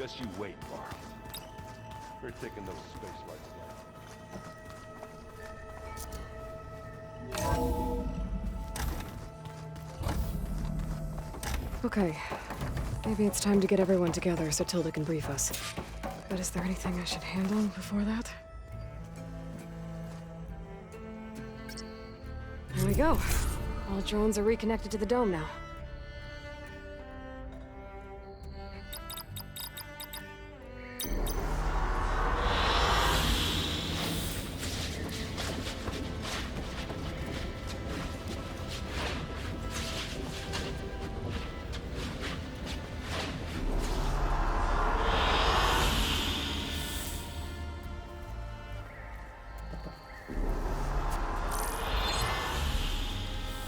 Just you wait, Varl. We're taking those space flights now. Okay. Maybe it's time to get everyone together so Tilda can brief us. But is there anything I should handle before that? There we go. All drones are reconnected to the dome now.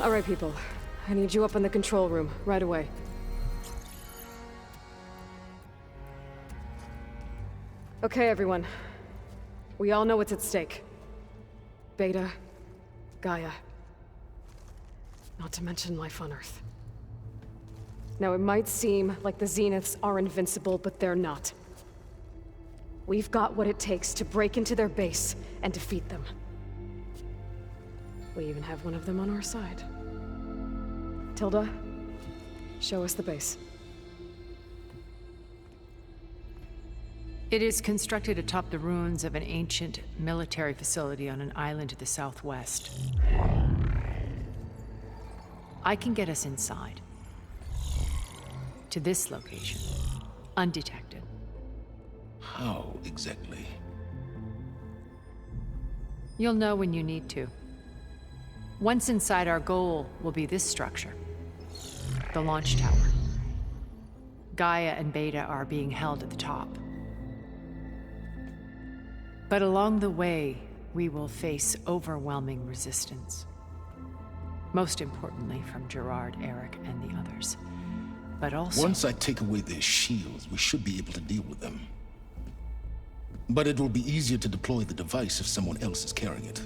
All right, people. I need you up in the control room, right away. Okay, everyone. We all know what's at stake. Beta, Gaia. Not to mention life on Earth. Now, it might seem like the Zeniths are invincible, but they're not. We've got what it takes to break into their base and defeat them. We even have one of them on our side. Tilda, show us the base. It is constructed atop the ruins of an ancient military facility on an island to the southwest. I can get us inside. To this location, undetected. How exactly? You'll know when you need to. Once inside, our goal will be this structure. The launch tower. Gaia and Beta are being held at the top. But along the way, we will face overwhelming resistance. Most importantly from Gerard, Eric, and the others. But also... Once I take away their shields, we should be able to deal with them. But it will be easier to deploy the device if someone else is carrying it.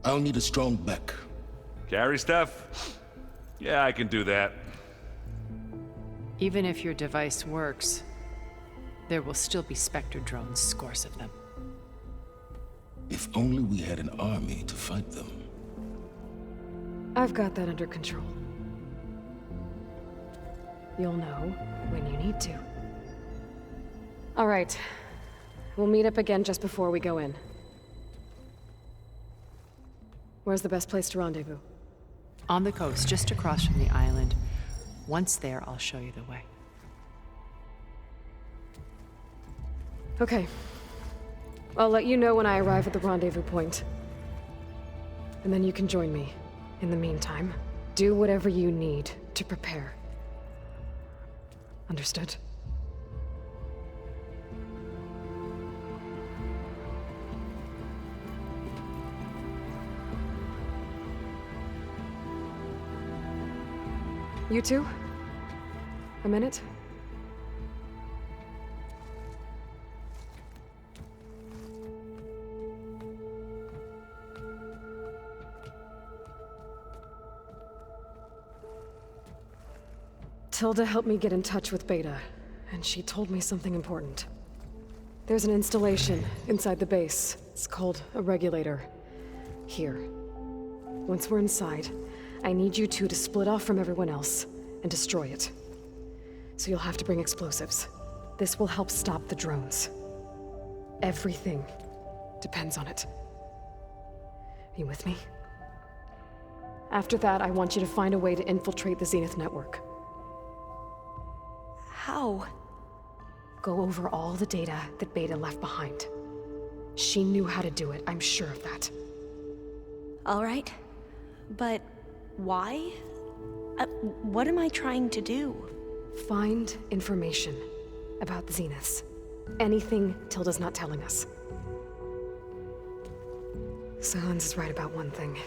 I'll need a strong back. Carry stuff? Yeah, I can do that. Even if your device works, there will still be Spectre drones, scores of them. If only we had an army to fight them. I've got that under control. You'll know when you need to. All right. We'll meet up again just before we go in. Where's the best place to rendezvous? On the coast, just across from the island. Once there, I'll show you the way. Okay. I'll let you know when I arrive at the rendezvous point. And then you can join me. In the meantime, do whatever you need to prepare. Understood? You two? A minute? Tilda helped me get in touch with Beta, and she told me something important. There's an installation inside the base. It's called a regulator. Here. Once we're inside, I need you two to split off from everyone else and destroy it. So you'll have to bring explosives. This will help stop the drones. Everything depends on it. Are you with me? After that, I want you to find a way to infiltrate the Zenith network. How? Go over all the data that Beta left behind. She knew how to do it, I'm sure of that. All right. But why? What am I trying to do? Find information about the Zeniths. Anything Tilda's not telling us. Sylens is right about one thing.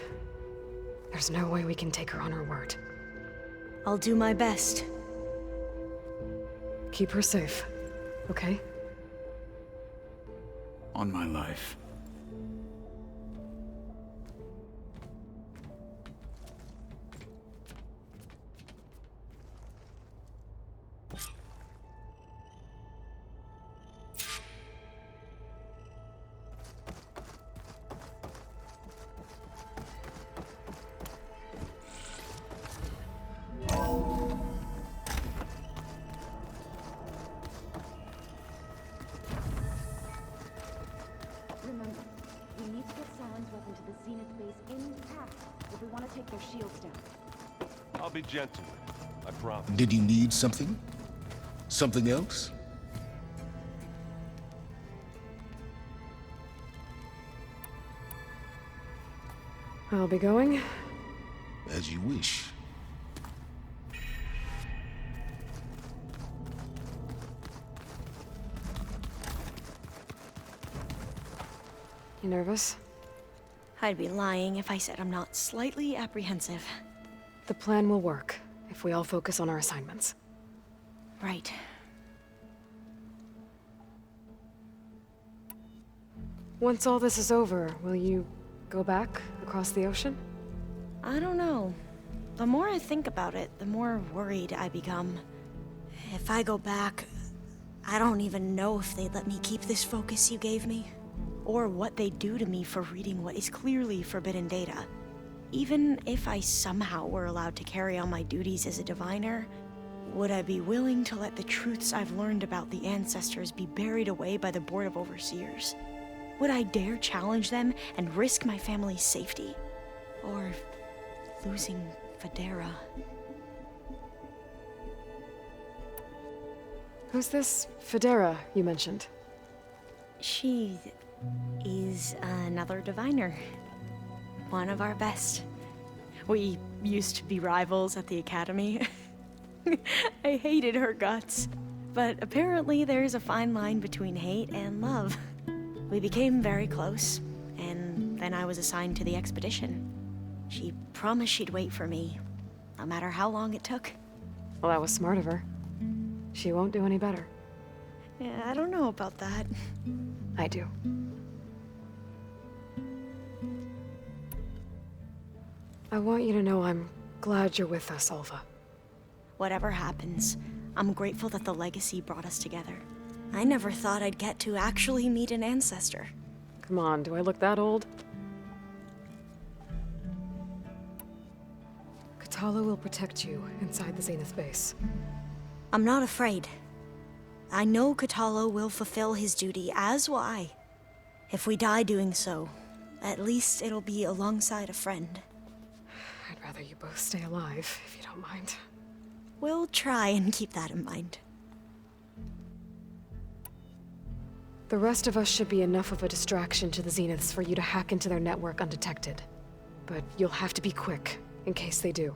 There's no way we can take her on her word. I'll do my best. Keep her safe, okay? On my life. I'll be gentle with you, I promise. Did you need something? Something else? I'll be going. As you wish. You nervous? I'd be lying if I said I'm not slightly apprehensive. The plan will work if we all focus on our assignments. Right. Once all this is over, will you go back across the ocean? I don't know. The more I think about it, the more worried I become. If I go back, I don't even know if they'd let me keep this focus you gave me, or what they'd do to me for reading what is clearly forbidden data. Even if I somehow were allowed to carry on my duties as a diviner, would I be willing to let the truths I've learned about the ancestors be buried away by the Board of Overseers? Would I dare challenge them and risk my family's safety? Or losing Federa? Who's this Federa you mentioned? She is another diviner. One of our best. We used to be rivals at the academy. I hated her guts. But apparently there's a fine line between hate and love. We became very close, and then I was assigned to the expedition. She promised she'd wait for me, no matter how long it took. Well, that was smart of her. She won't do any better. Yeah, I don't know about that. I do. I want you to know I'm glad you're with us, Alva. Whatever happens, I'm grateful that the legacy brought us together. I never thought I'd get to actually meet an ancestor. Come on, do I look that old? Katala will protect you inside the Zenith base. I'm not afraid. I know Katala will fulfill his duty, as will I. If we die doing so, at least it'll be alongside a friend. I'd rather you both stay alive, if you don't mind. We'll try and keep that in mind. The rest of us should be enough of a distraction to the Zeniths for you to hack into their network undetected. But you'll have to be quick, in case they do.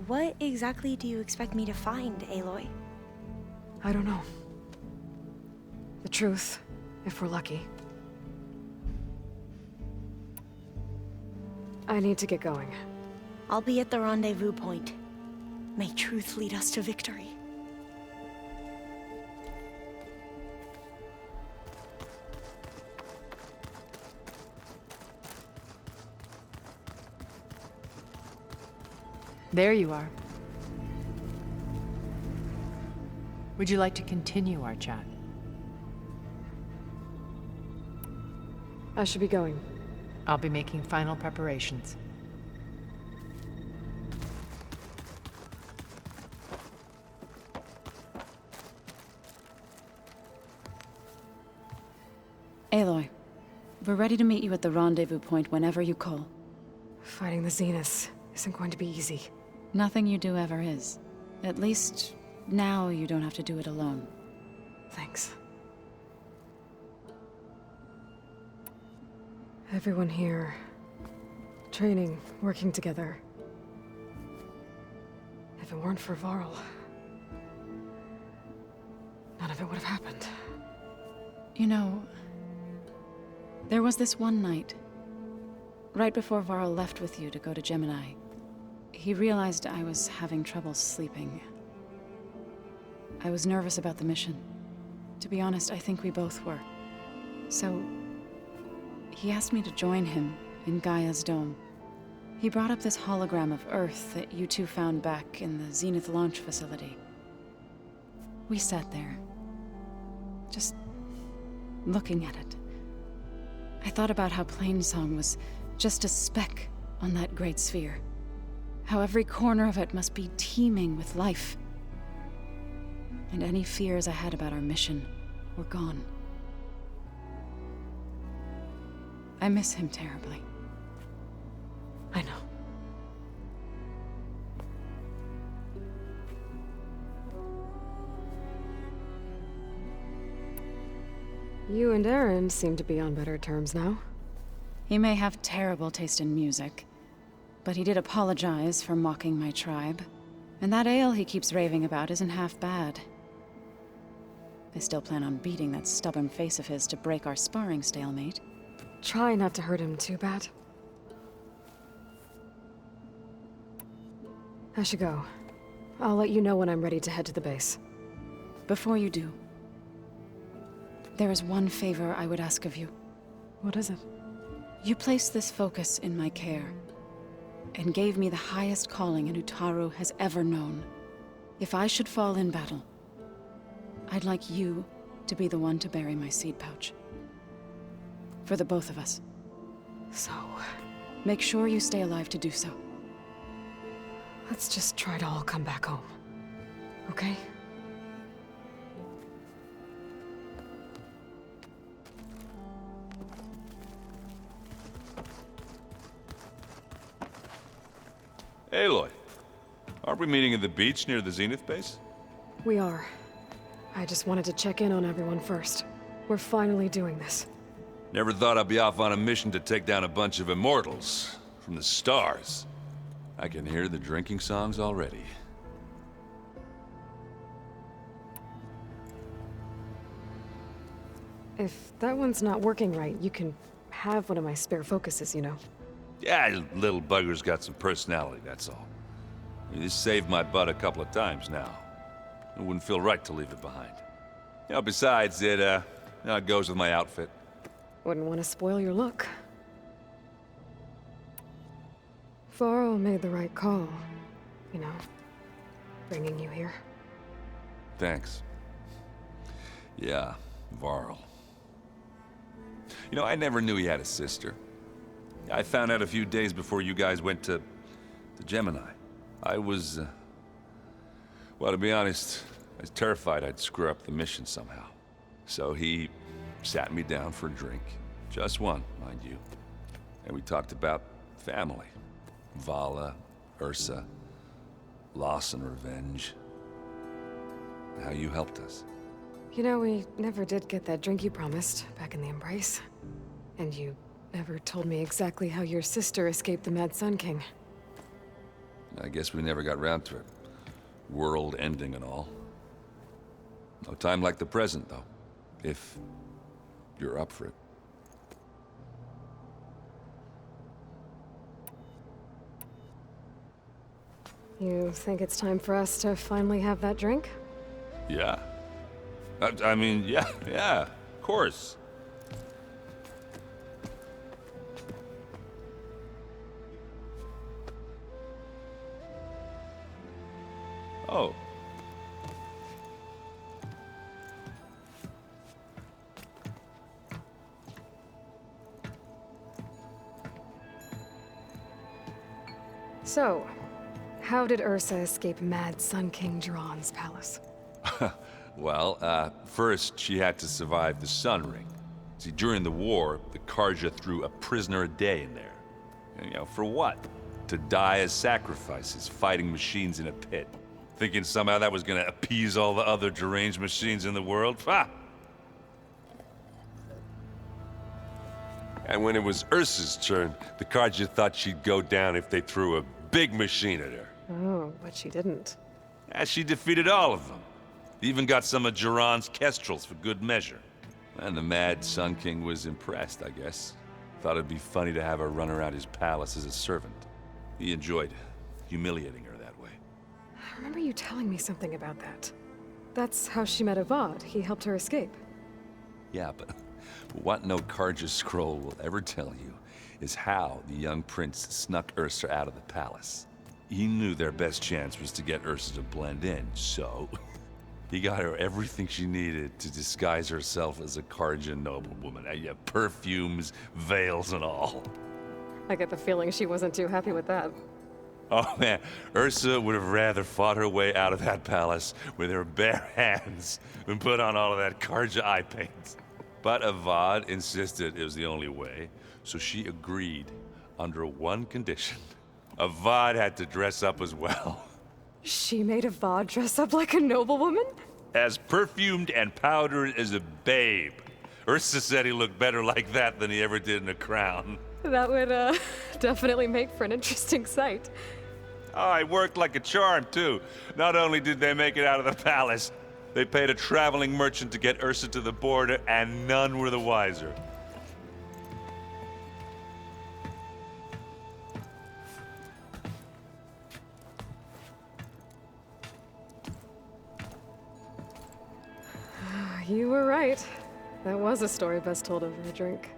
What exactly do you expect me to find, Aloy? I don't know. The truth, if we're lucky. I need to get going. I'll be at the rendezvous point. May truth lead us to victory. There you are. Would you like to continue our chat? I should be going. I'll be making final preparations. Aloy, we're ready to meet you at the rendezvous point whenever you call. Fighting the Zeniths isn't going to be easy. Nothing you do ever is. At least, now you don't have to do it alone. Thanks. Everyone here. Training, working together. If it weren't for Varl, none of it would have happened. You know, there was this one night, right before Varl left with you to go to Gemini. He realized I was having trouble sleeping. I was nervous about the mission. To be honest, I think we both were. So, he asked me to join him in Gaia's dome. He brought up this hologram of Earth that you two found back in the Zenith launch facility. We sat there, just looking at it. I thought about how Plainsong was just a speck on that great sphere. How every corner of it must be teeming with life. And any fears I had about our mission were gone. I miss him terribly. I know. You and Aaron seem to be on better terms now. He may have terrible taste in music, but he did apologize for mocking my tribe. And that ale he keeps raving about isn't half bad. I still plan on beating that stubborn face of his to break our sparring stalemate. Try not to hurt him too bad. I should go. I'll let you know when I'm ready to head to the base. Before you do, there is one favor I would ask of you. What is it? You placed this focus in my care, and gave me the highest calling an Utaru has ever known. If I should fall in battle, I'd like you to be the one to bury my seed pouch. For the both of us. So, Make sure you stay alive to do so. let's just try to all come back home. Okay? Aloy, aren't we meeting at the beach near the Zenith base? We are. I just wanted to check in on everyone first. We're finally doing this. Never thought I'd be off on a mission to take down a bunch of immortals from the stars. I can hear the drinking songs already. If that one's not working right, you can have one of my spare focuses, you know. Yeah, little bugger's got some personality, that's all. He's saved my butt a couple of times now. It wouldn't feel right to leave it behind. You know, besides, it goes with my outfit. Wouldn't want to spoil your look. Varl made the right call. You know, bringing you here. Thanks. Yeah, Varl. You know, I never knew he had a sister. I found out a few days before you guys went to Gemini. I was, well, to be honest, I was terrified I'd screw up the mission somehow. So he sat me down for a drink. Just one, mind you. And we talked about family. Vala, Ursa, loss and revenge. How you helped us. You know, we never did get that drink you promised back in the Embrace. And you never told me exactly how your sister escaped the Mad Sun King. I guess we never got round to it. World ending and all. No time like the present, though. If you're up for it. You think it's time for us to finally have that drink? Yeah. I mean, yeah, of course. Oh. So, how did Ursa escape Mad Sun King Jiran's palace? Well, first she had to survive the Sun Ring. See, during the war, the Carja threw a prisoner a day in there. And, you know, for what? To die as sacrifices, fighting machines in a pit. Thinking somehow that was gonna appease all the other deranged machines in the world? Ha! And when it was Ursa's turn, the Carja thought she'd go down if they threw a big machine at her. Oh, but she didn't. And she defeated all of them. Even got some of Jiran's kestrels for good measure. And the Mad Sun King was impressed, I guess. Thought it'd be funny to have her run around his palace as a servant. He enjoyed humiliating her that way. I remember you telling me something about that. That's how she met Avad. He helped her escape. Yeah, but what no Carja scroll will ever tell you is how the young prince snuck Ursa out of the palace. He knew their best chance was to get Ursa to blend in, so he got her everything she needed to disguise herself as a Carja noblewoman. Yeah, perfumes, veils, and all. I get the feeling she wasn't too happy with that. Oh man, Ursa would have rather fought her way out of that palace with her bare hands than put on all of that Carja eye paint. But Avad insisted it was the only way, so she agreed under one condition. Avad had to dress up as well. She made Avad dress up like a noblewoman? As perfumed and powdered as a babe. Ursa said he looked better like that than he ever did in a crown. That would, definitely make for an interesting sight. Oh, it worked like a charm, too. Not only did they make it out of the palace, they paid a traveling merchant to get Ursa to the border, and none were the wiser. You were right. That was a story best told over a drink.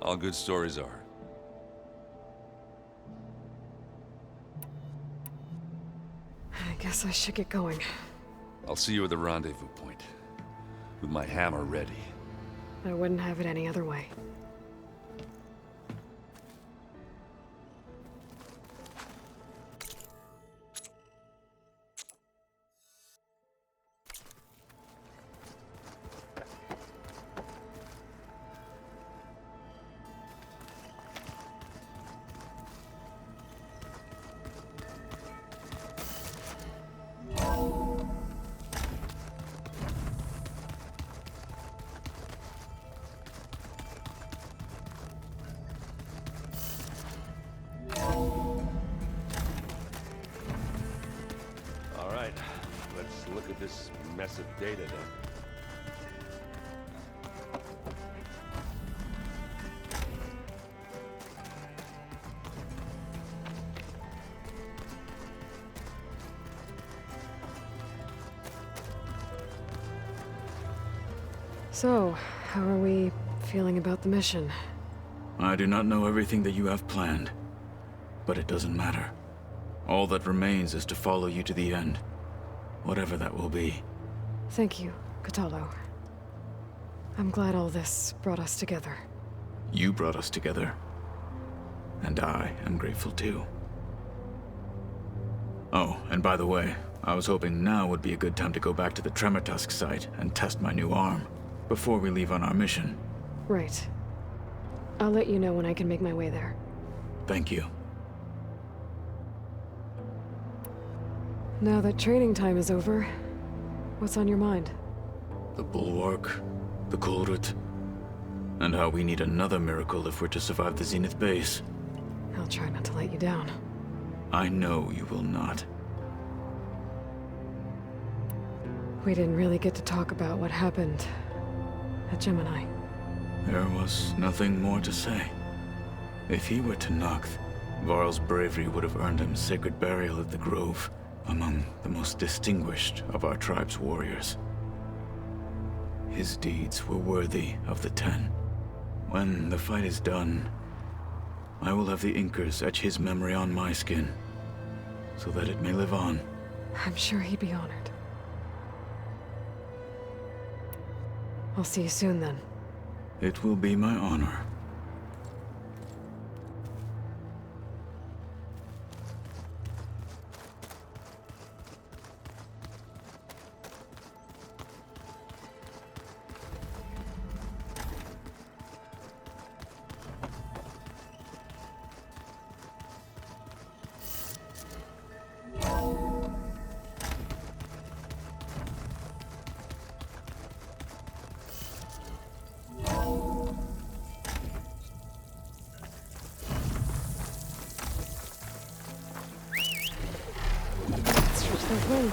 All good stories are. I guess I should get going. I'll see you at the rendezvous point, with my hammer ready. I wouldn't have it any other way. All right, let's look at this mess of data then. So, how are we feeling about the mission? I do not know everything that you have planned, but it doesn't matter. All that remains is to follow you to the end, whatever that will be. Thank you, Kotallo. I'm glad all this brought us together. You brought us together, and I am grateful too. Oh, and by the way, I was hoping now would be a good time to go back to the Tremortusk site and test my new arm, before we leave on our mission. Right. I'll let you know when I can make my way there. Thank you. Now that training time is over, what's on your mind? The Bulwark, the Kulrut, and how we need another miracle if we're to survive the Zenith base. I'll try not to let you down. I know you will not. We didn't really get to talk about what happened at Gemini. There was nothing more to say. If he were to Noct, Varl's bravery would have earned him sacred burial at the Grove, among the most distinguished of our tribe's warriors. His deeds were worthy of the Ten. When the fight is done, I will have the Inkers etch his memory on my skin, so that it may live on. I'm sure he'd be honored. I'll see you soon then. It will be my honor. Those wings.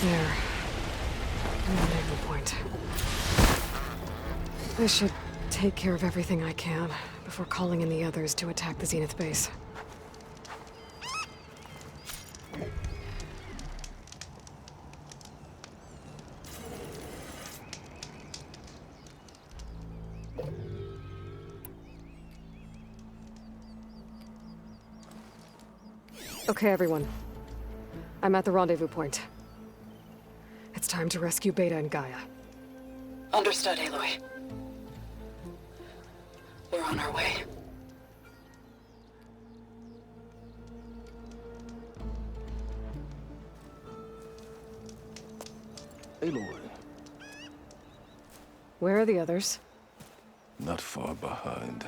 There. Rendezvous point. I should take care of everything I can before calling in the others to attack the Zenith base. Okay, everyone. I'm at the rendezvous point. It's time to rescue Beta and Gaia. Understood, Aloy. We're on our way. Aloy, Where are the others? not far behind.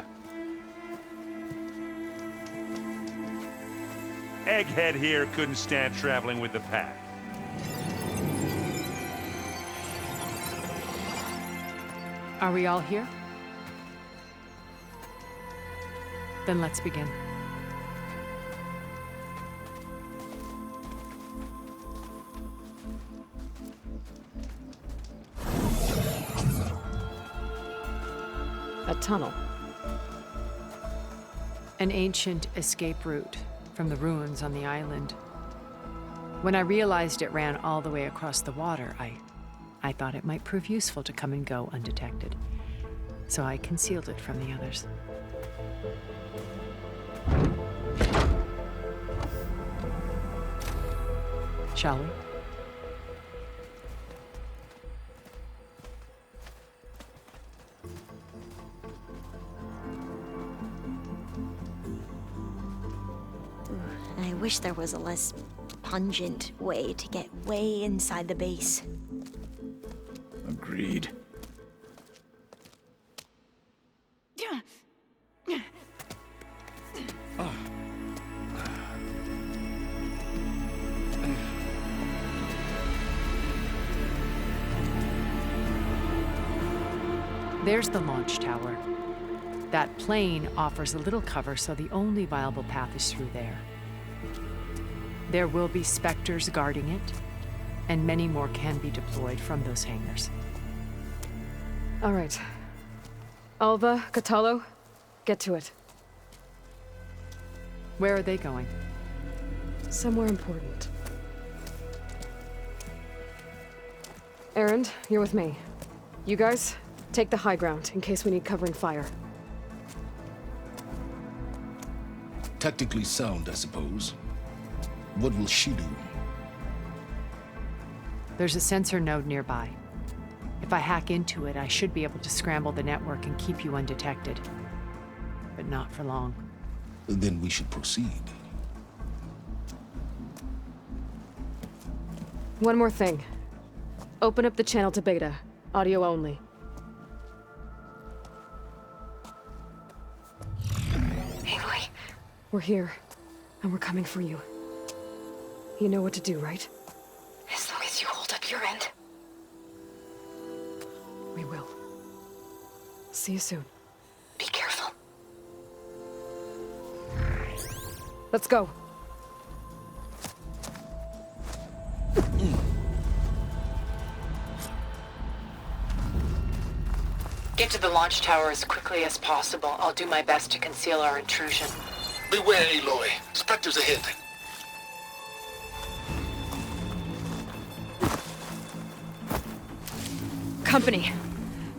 Egghead here couldn't stand traveling with the pack. Are we all here? Then let's begin. A tunnel. An ancient escape route from the ruins on the island. When I realized it ran all the way across the water, I thought it might prove useful to come and go undetected. So I concealed it from the others. Shall we? I wish there was a less pungent way to get way inside the base. Agreed. There's the launch tower. That plane offers a little cover, so the only viable path is through there. There will be Spectres guarding it, and many more can be deployed from those hangars. All right. Alva, Catalo, get to it. Where are they going? Somewhere important. Erend, you're with me. You guys, take the high ground in case we need covering fire. Tactically sound, I suppose. What will she do? There's a sensor node nearby. If I hack into it, I should be able to scramble the network and keep you undetected. But not for long. Then we should proceed. One more thing. Open up the channel to Beta. Audio only. Aloy, We're here, and we're coming for you. You know what to do, right? as long as you hold up your end. We will. See you soon. Be careful. Let's go. Get to the launch tower as quickly as possible. I'll do my best to conceal our intrusion. Beware, Aloy. Spectres ahead. Company.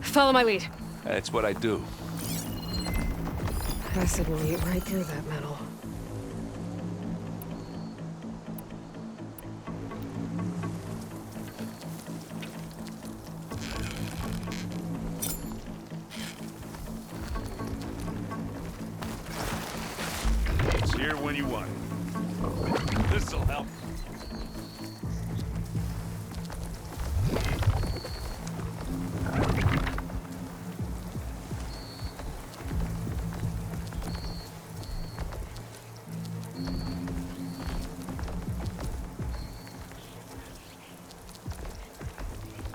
Follow my lead. That's what I do. Acid will eat right through that metal. It's here when you want it. This'll help.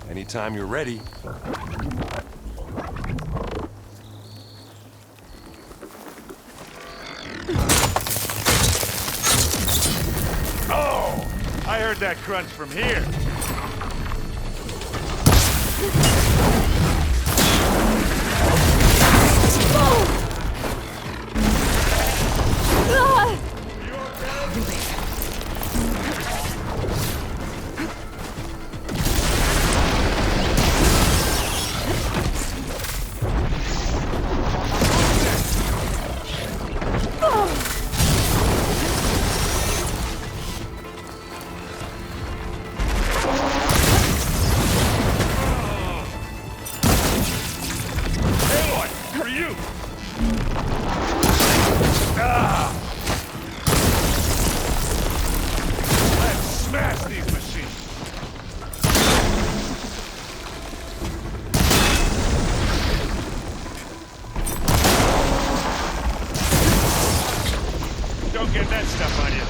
Anytime you're ready. Oh! I heard that crunch from here. Don't get that stuff on you.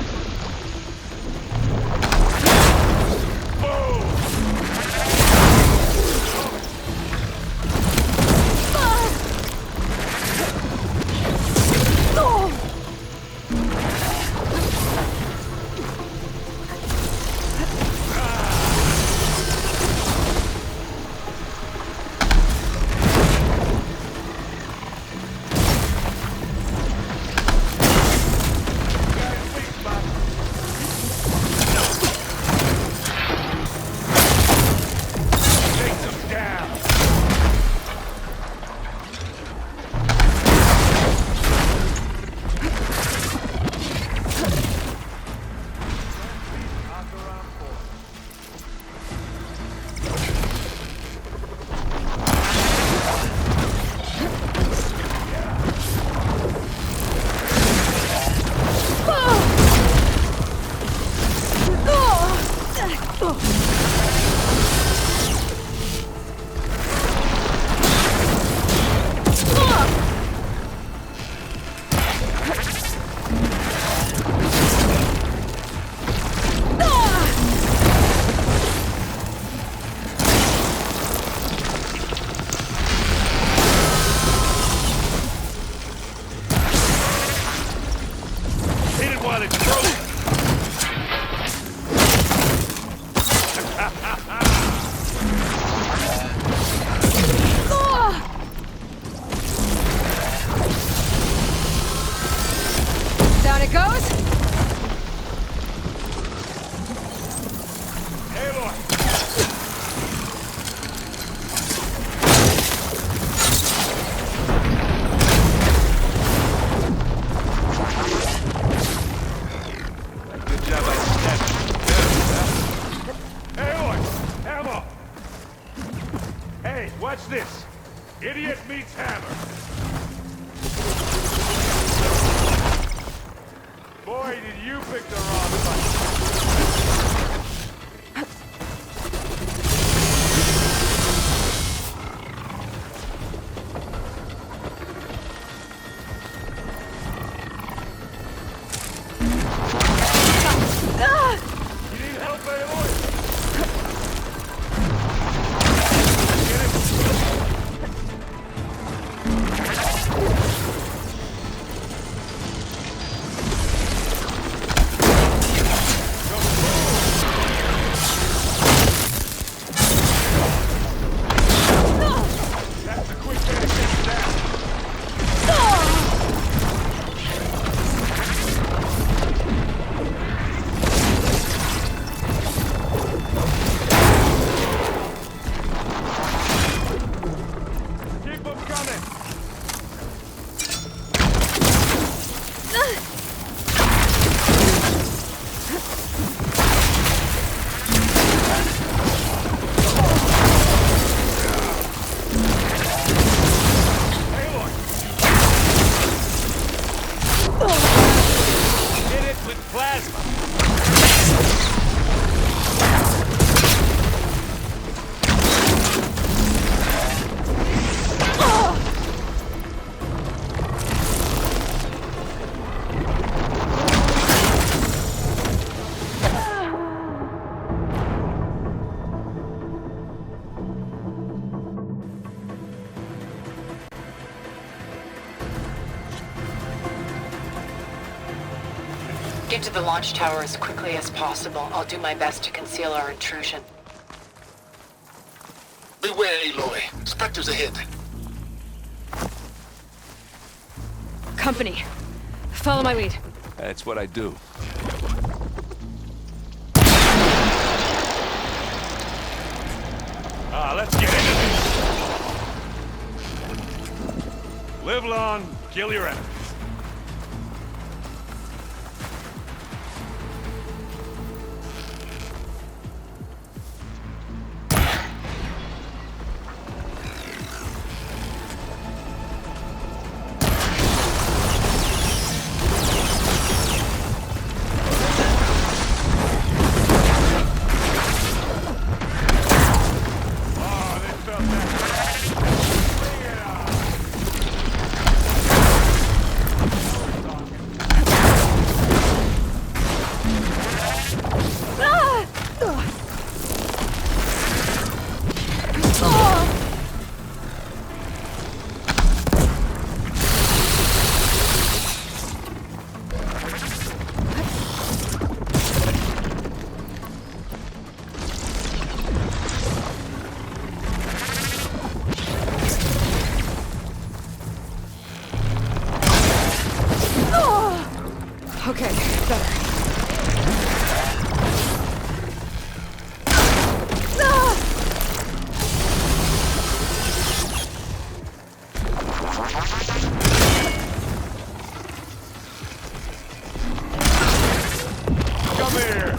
Down it goes. Watch this. Idiot meets hammer. Boy, did you pick the wrong fight. You need help, Aloy? Go Get to the launch tower as quickly as possible. I'll do my best to conceal our intrusion. Beware, Aloy. Spectres ahead. Company. Follow my lead. That's what I do. Let's get into this. Live long, kill your enemies. Okay, better. Come here!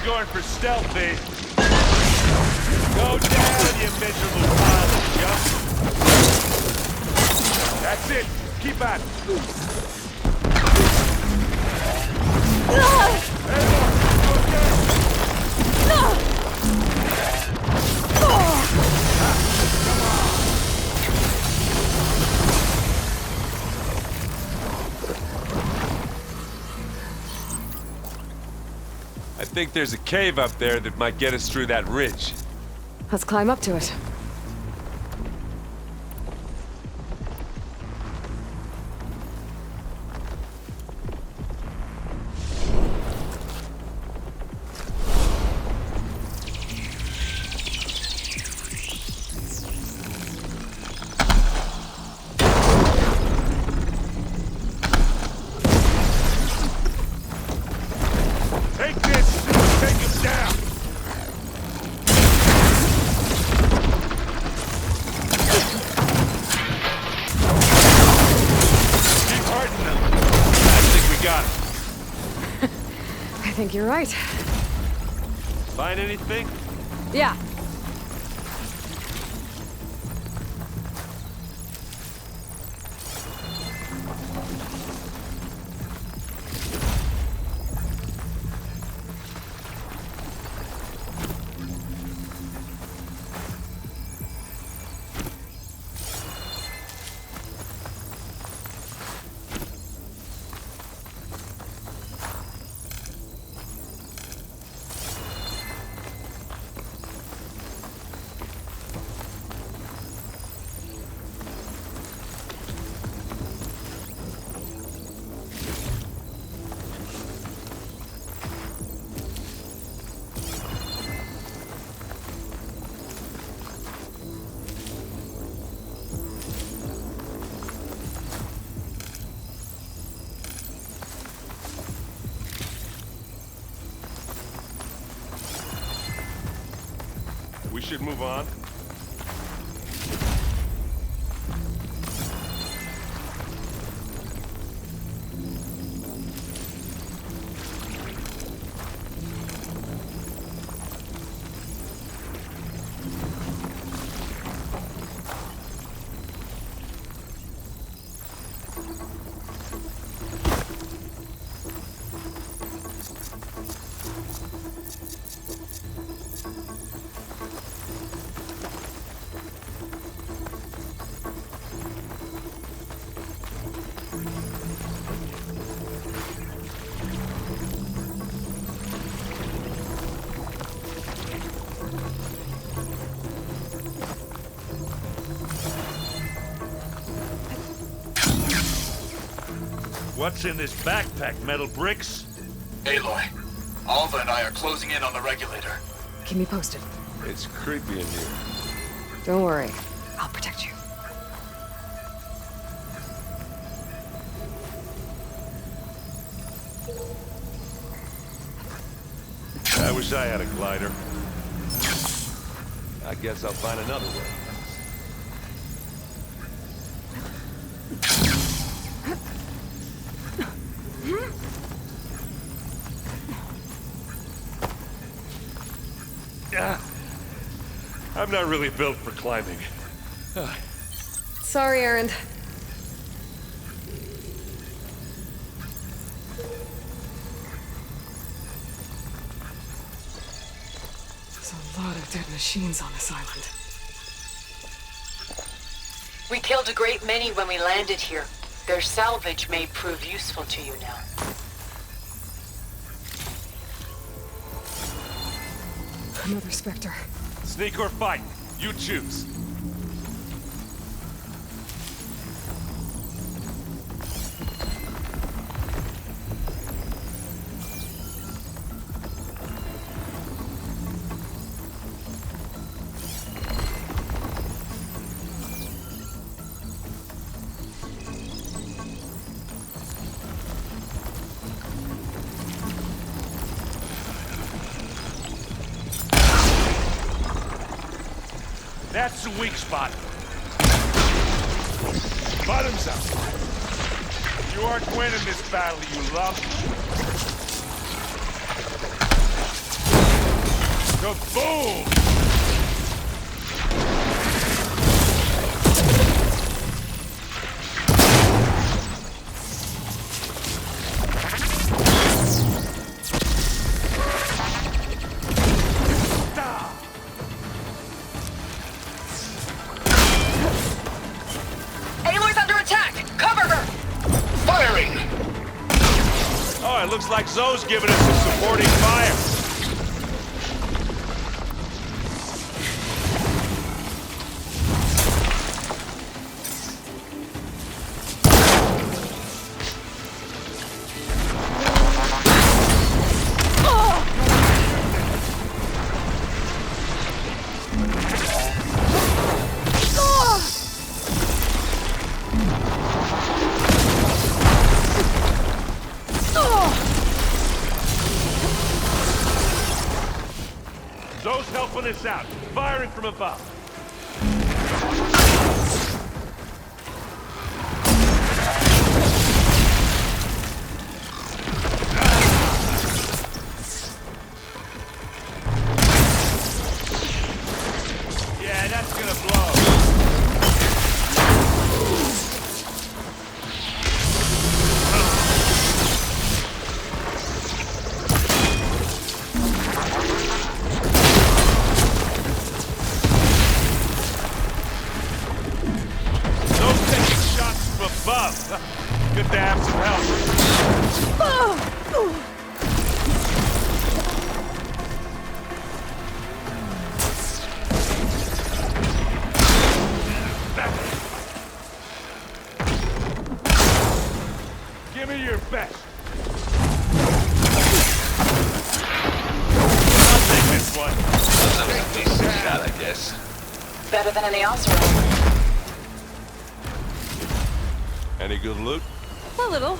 Going for stealthy. Go down, you miserable pile of junk. That's it. Keep at it. I think there's a cave up there that might get us through that ridge. Let's climb up to it. Take this! Take him down! Keep hurting them. I think we got him. I think you're right. Find anything? Yeah. We should move on. What's in this backpack, metal bricks? Aloy, Alva and I are closing in on the regulator. Keep me posted. It's creepy in here. Don't worry. I'll protect you. I wish I had a glider. I guess I'll find another way. I'm not really built for climbing. Sorry, Erend. There's a lot of dead machines on this island. We killed a great many when we landed here. Their salvage may prove useful to you now. Another Spectre. Sneak or fight, you choose. That's the weak spot. Bottoms up. You aren't winning this battle, you lump. Kaboom! Oh, it looks like Zoe's giving us some supporting fire. Zoe's helping us out, firing from above. Yeah, that's gonna blow. Good to have some help. Give me your best. I'll take this one. That's a decent shot, I guess. Better than any else around. Any good loot? A little.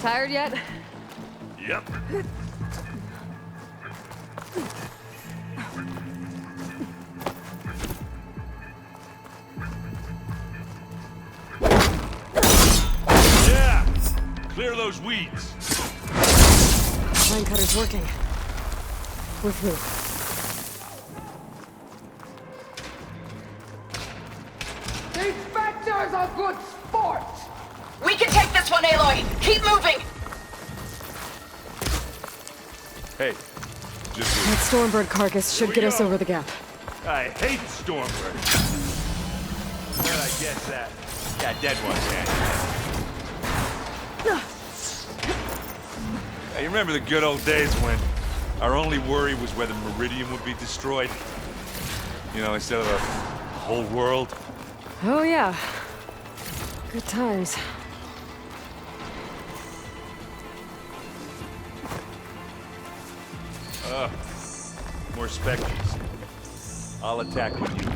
Tired yet? Yep. Yeah! Clear those weeds. Line cutter's working. We're through. These Spectres are good sport! We can take this one, Aloy! Keep moving! Hey, just That Stormbird carcass should get us over the gap. I hate Stormbird. But I guess that dead one's handy. Hey, you remember the good old days when our only worry was whether Meridian would be destroyed? You know, instead of the whole world? Oh yeah. Good times. More Spectres. I'll attack with you.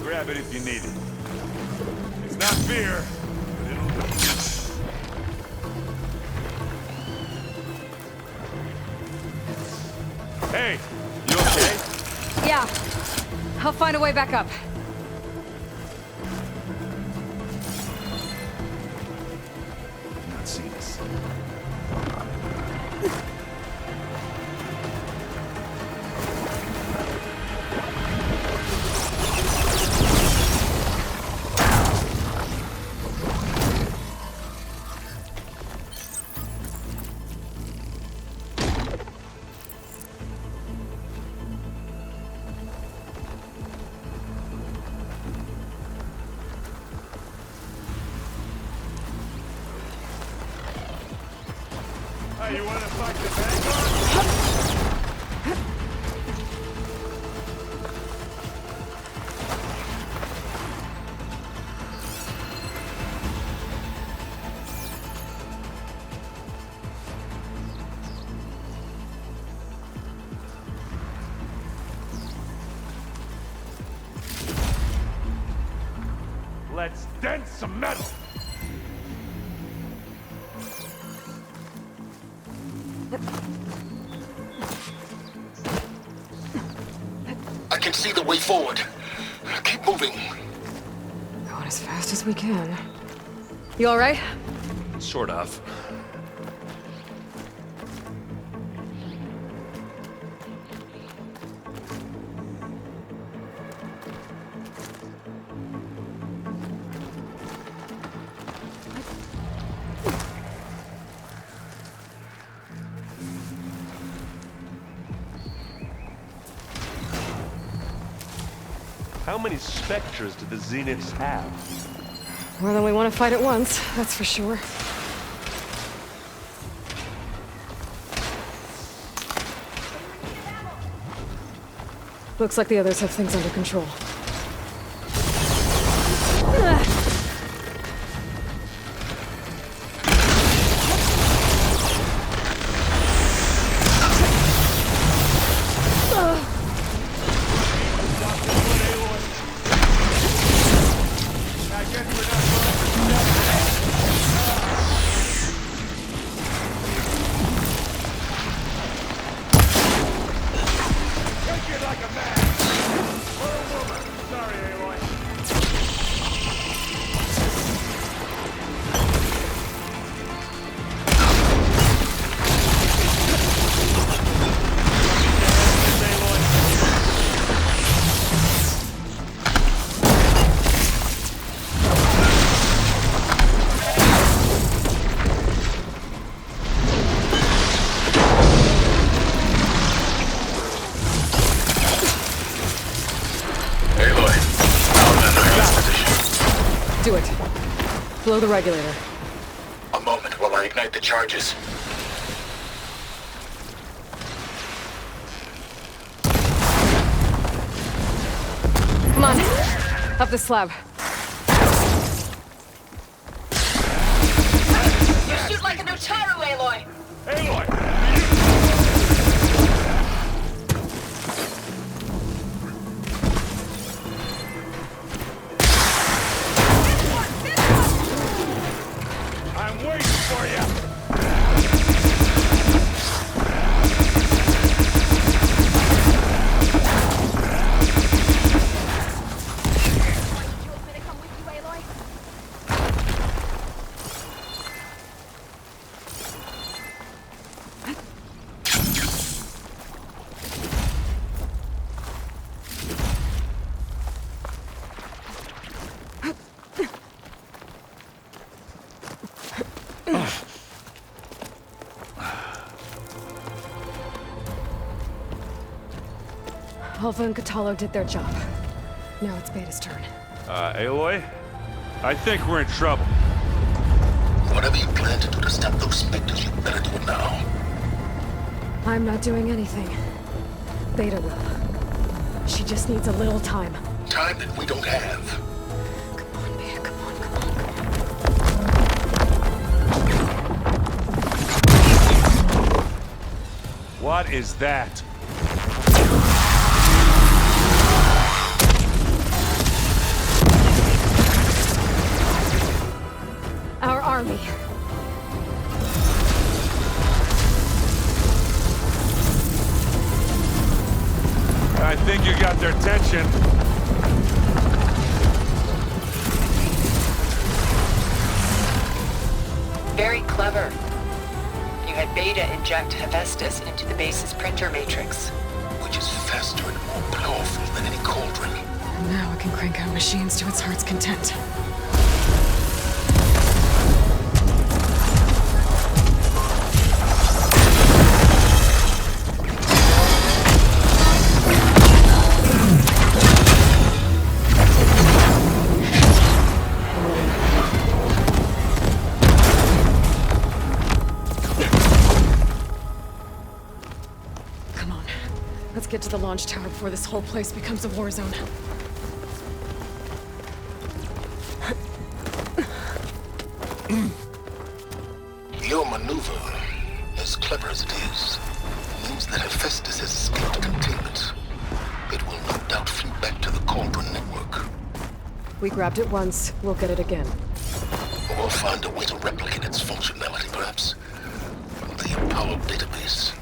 Grab it if you need it. It's not fear, but it'll do. Hey, you okay? Yeah. I'll find a way back up. Not seen us. You want to fight the Vanguard? Let's dent some metal! I can see the way forward. Keep moving. Going as fast as we can. You alright? Sort of. How many Spectres do the Zeniths have? More than we want to fight at once, that's for sure. Looks like the others have things under control. Do it. Blow the regulator. A moment while I ignite the charges. Up the slab. You shoot like a Notaru, Aloy! Aloy! I'm waiting for you! Alpha and Kotallo did their job. Now it's Beta's turn. Aloy? I think we're in trouble. Whatever you plan to do to stop those specters, you better do it now. I'm not doing anything. Beta will. She just needs a little time. Time that we don't have. Come on, Beta, come on, come on. What is that? Our army. I think you got their attention. Very clever. You had Beta inject Hephaestus into the base's printer matrix. Which is faster and more powerful than any cauldron. And now it can crank out machines to its heart's content. Get to the launch tower before this whole place becomes a war zone. Your maneuver, as clever as it is, means that Hephaestus has escaped containment. It will no doubt flee back to the Cauldron network. We grabbed it once, we'll get it again. Or we'll find a way to replicate its functionality, perhaps, from the Apollo database.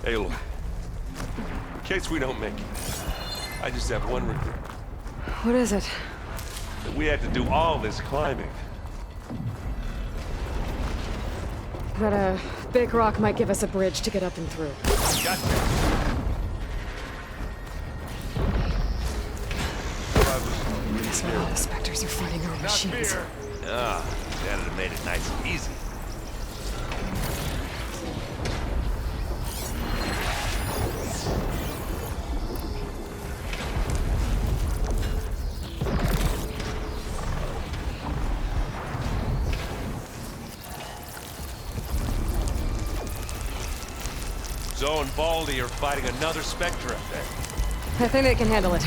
Aloy, in case we don't make it, I just have one regret. What is it? That we had to do all this climbing. That a big rock might give us a bridge to get up and through. Gotcha. Guess what all the specters are fighting our machines. Ah, that'd have made it nice and easy. Zoe and Baldy are fighting another Spectre up there. I think they can handle it.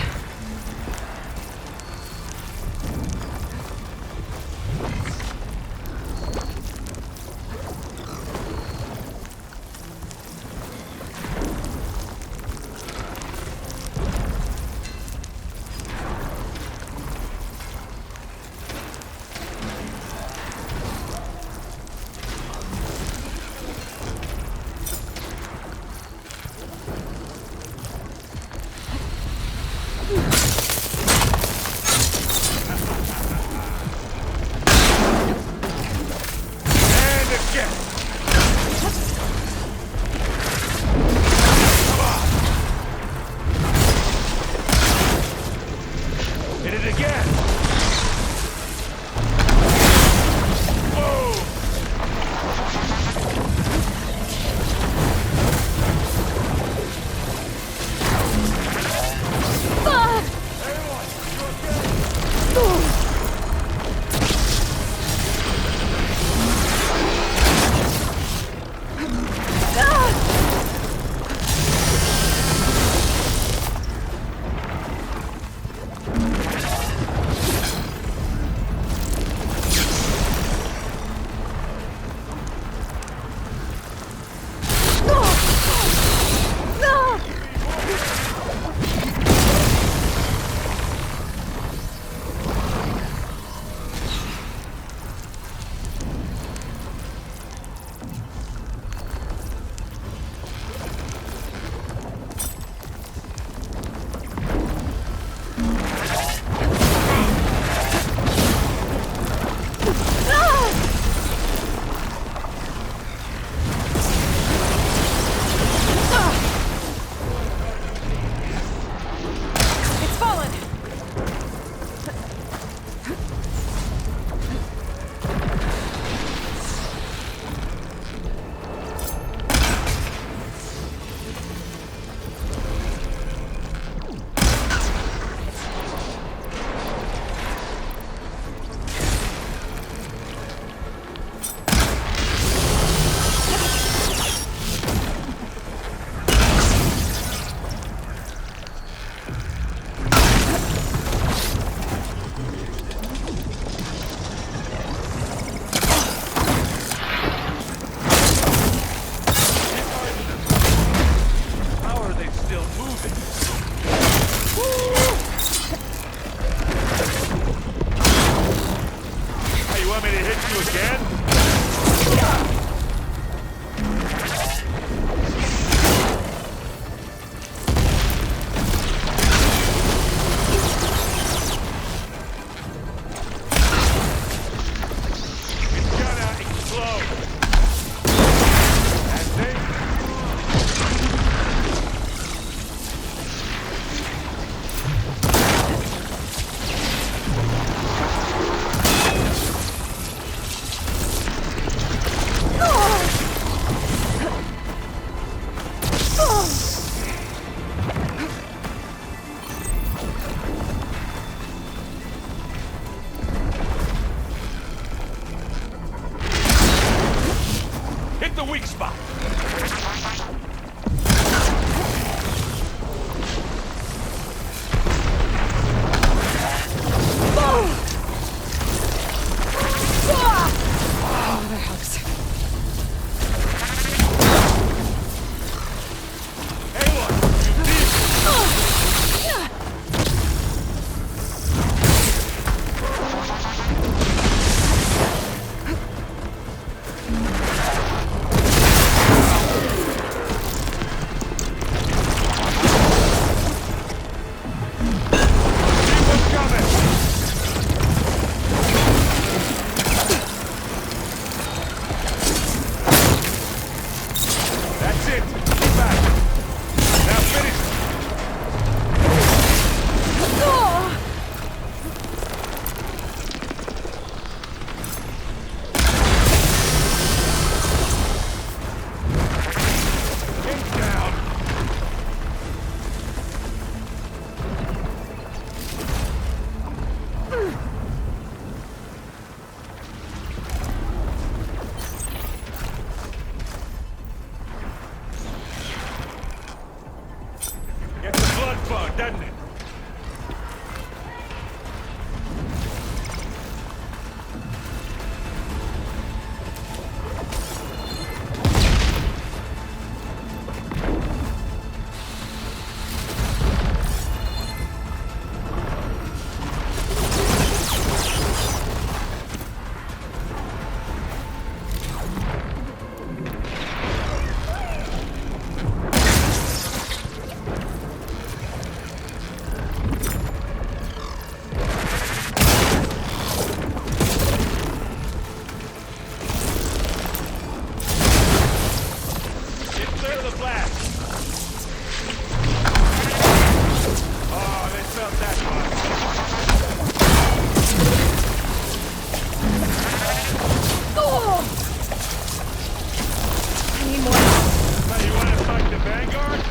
You again? It's gonna explode. That's it. Hit the weak spot. Oh, that helps. That's it. Keep back. Now finish it. Get down. Gets the blood flowing, doesn't it? Get clear of the blast. Oh, they felt that one. I need more. Now you want to fight the Vanguard?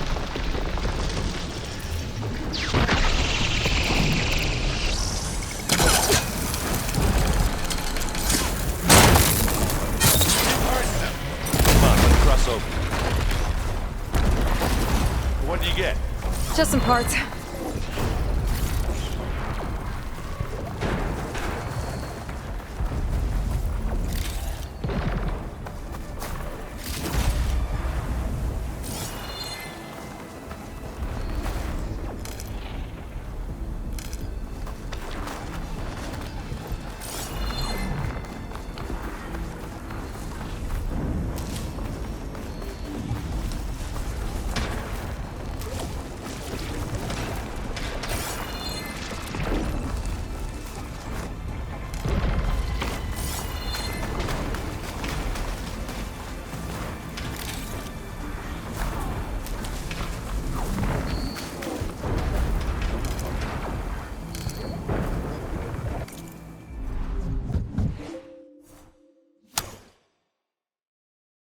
Keep hurting them. Come on, let's cross over. What do you get? Just some parts.